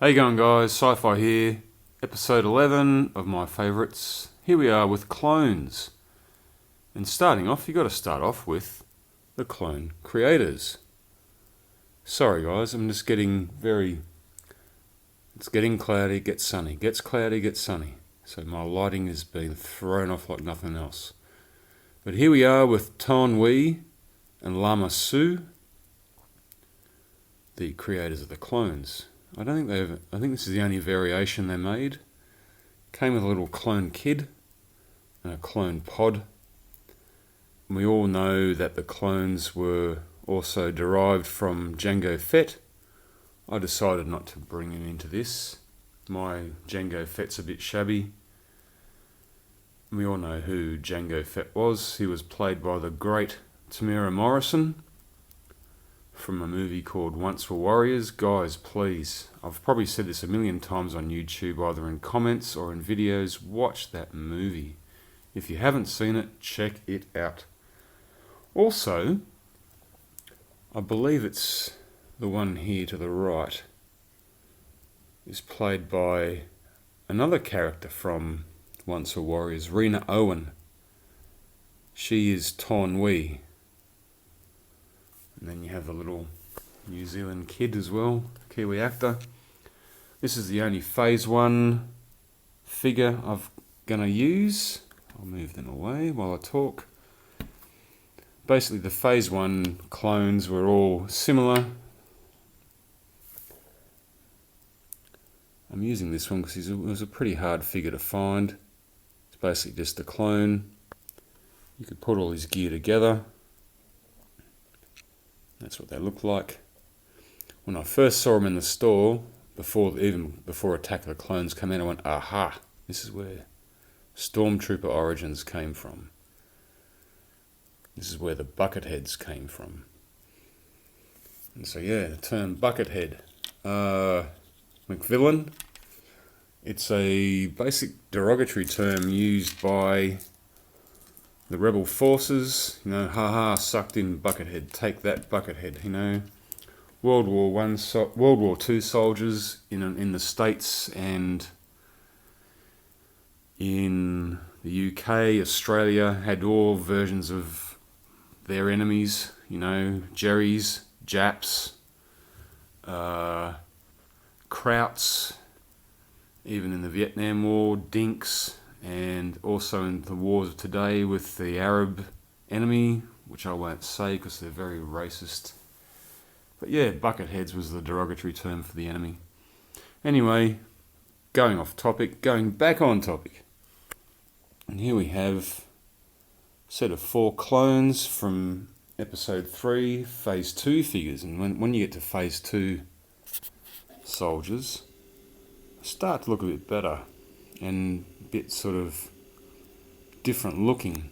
How you going, guys? Sci-Fi here, episode 11 of my favourites. Here we are with clones. And starting off, you got to start off with the clone creators. Sorry guys, I'm just getting it's getting cloudy, gets sunny, gets cloudy, gets sunny. So my lighting is being thrown off like nothing else. But here we are with Ton Wei and Lama Su, the creators of the clones. I think this is the only variation they made. Came with a little clone kid and a clone pod. And we all know that the clones were also derived from Jango Fett. I decided not to bring him into this. My Jango Fett's a bit shabby. We all know who Jango Fett was. He was played by the great Temuera Morrison from a movie called Once Were Warriors. Guys, please, I've probably said this a million times on YouTube, either in comments or in videos, watch that movie. If you haven't seen it, check it out. Also, I believe it's the one here to the right, is played by another character from Once Were Warriors, Rena Owen. She is Ton Wei. And then you have the little New Zealand kid as well, Kiwi actor. This is the only Phase 1 figure I'm going to use. I'll move them away while I talk. Basically, the Phase 1 clones were all similar. I'm using this one because it was a pretty hard figure to find. It's basically just a clone. You could put all his gear together. That's what they look like. When I first saw them in the store, before Attack of the Clones came in, I went, aha, this is where Stormtrooper Origins came from. This is where the Bucketheads came from. And so yeah, the term Buckethead. McVillain. It's a basic derogatory term used by the rebel forces. You know, haha, sucked in Buckethead, take that Buckethead, you know. World War II soldiers in the States and in the UK, Australia, had all versions of their enemies, you know, Jerry's, Japs, Krauts, even in the Vietnam War, Dinks, and also in the wars of today with the Arab enemy, which I won't say because they're very racist. But yeah, Bucketheads was the derogatory term for the enemy. Anyway, going off topic, going back on topic. And here we have a set of 4 clones from episode 3, phase 2 figures. And when you get to phase 2 soldiers, start to look a bit better and a bit sort of different looking.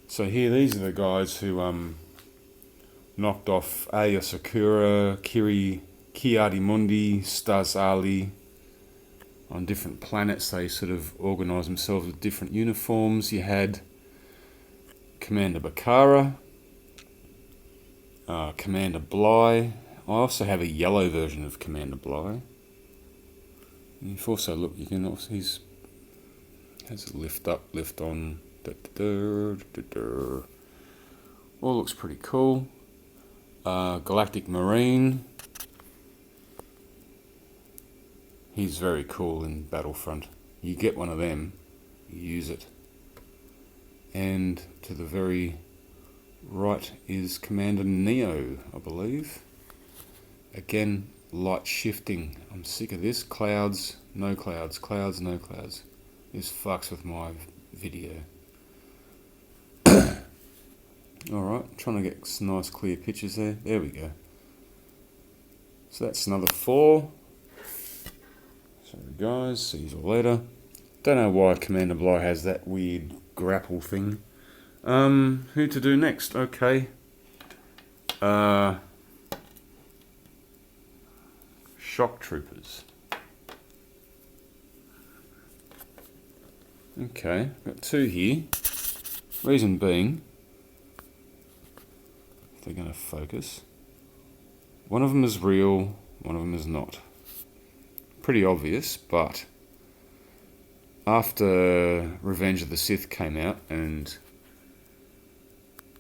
So here, these are the guys who knocked off Aya Sakura, Ki-Adi-Mundi, Stas Ali. On different planets, they sort of organised themselves with different uniforms. You had Commander Bakara, Commander Bly. I also have a yellow version of Commander Bly. You've also look. You can also has a lift up, lift on. All looks pretty cool. Galactic Marine. He's very cool in Battlefront. You get one of them, you use it. And to the very right is Commander Neo, I believe. Again, light shifting. I'm sick of this. Clouds, no clouds. Clouds, no clouds. This fucks with my video. Alright, trying to get some nice clear pictures there. There we go. So that's another 4. Sorry guys, see you later. Don't know why Commander Bly has that weird grapple thing. Who to do next? Okay. Shock Troopers. Okay, got 2 here. Reason being, if they're going to focus, one of them is real, one of them is not. pretty obvious, but after Revenge of the Sith came out and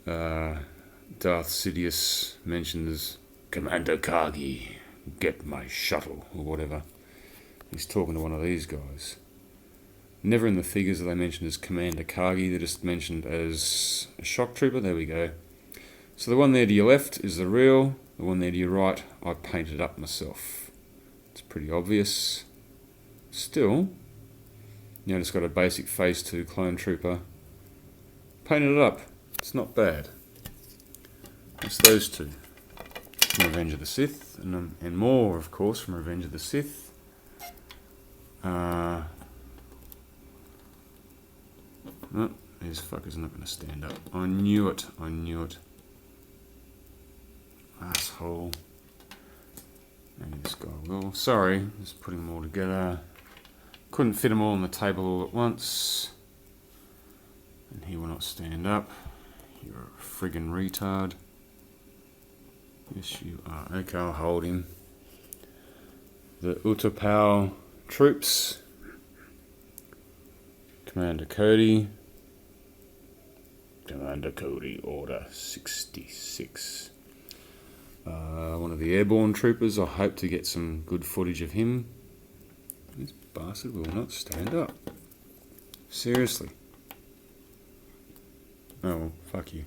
Darth Sidious mentions Commander Kargi, get my shuttle, or whatever. He's talking to one of these guys. Never in the figures are they mentioned as Commander Kargi, they're just mentioned as a shock trooper. There we go. So the one there to your left is the real, the one there to your right I painted up myself. It's pretty obvious. Still, you know, it's got a basic Phase 2 clone trooper. Painted it up. It's not bad. It's those two from Revenge of the Sith, and more, of course, from Revenge of the Sith. Oh, these fuckers are not going to stand up. I knew it. I knew it. Asshole. Maybe this guy will. Sorry, just putting them all together. Couldn't fit them all on the table all at once. And he will not stand up. You're a friggin' retard. Yes, you are. Okay, I'll hold him. The Utapau troops. Commander Cody. Commander Cody, Order 66. One of the airborne troopers. I hope to get some good footage of him. This bastard will not stand up. Seriously. Oh, well, fuck you.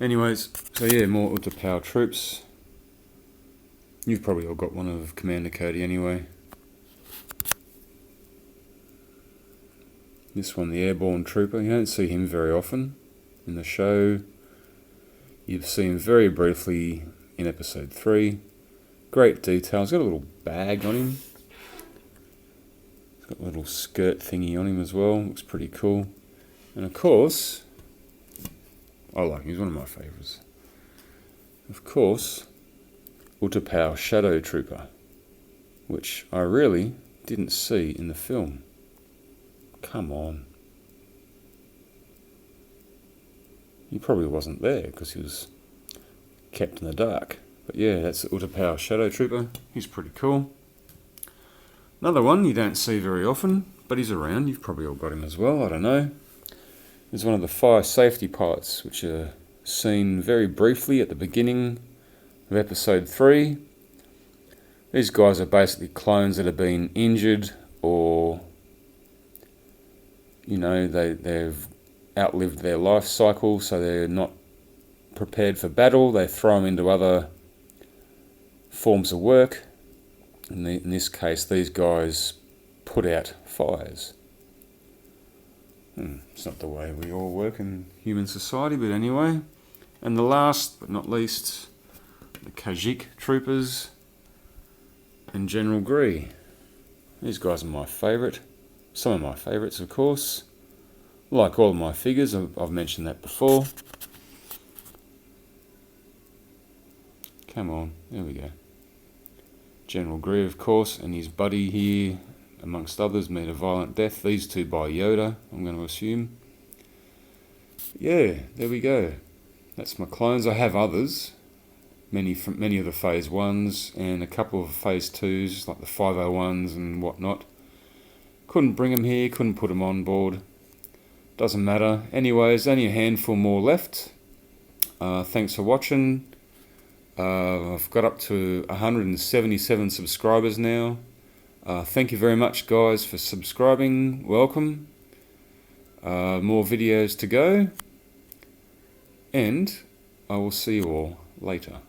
Anyways, so yeah, more Utapau troops. You've probably all got one of Commander Cody anyway. This one, the airborne trooper. You don't see him very often in the show. You've seen him very briefly in episode 3. Great detail. He's got a little bag on him. He's got a little skirt thingy on him as well. Looks pretty cool. And of course, I like him. He's one of my favourites. Of course, Utapau Shadow Trooper, which I really didn't see in the film. Come on. He probably wasn't there because he was kept in the dark. But yeah, that's the Utapau Shadow Trooper. He's pretty cool. Another one you don't see very often, but he's around. You've probably all got him as well, I don't know. He's one of the fire safety pilots, which are seen very briefly at the beginning of episode 3. These guys are basically clones that have been injured or, you know, they've outlived their life cycle, so they're not prepared for battle. They throw them into other forms of work. In this case, these guys put out fires. It's not the way we all work in human society, but anyway. And the last but not least, the Kashyyyk troopers and General Gree. These guys are my favourite. Some of my favourites, of course. Like all of my figures, I've mentioned that before. Come on, there we go. General Gree, of course, and his buddy here, amongst others, meet a violent death. These two by Yoda, I'm going to assume. Yeah, there we go. That's my clones. I have others. Many of the Phase 1s and a couple of Phase 2s, like the 501s and whatnot. Couldn't bring them here, couldn't put them on board. Doesn't matter. Anyways, only a handful more left. Thanks for watching. I've got up to 177 subscribers now. Thank you very much, guys, for subscribing. Welcome. More videos to go. And I will see you all later.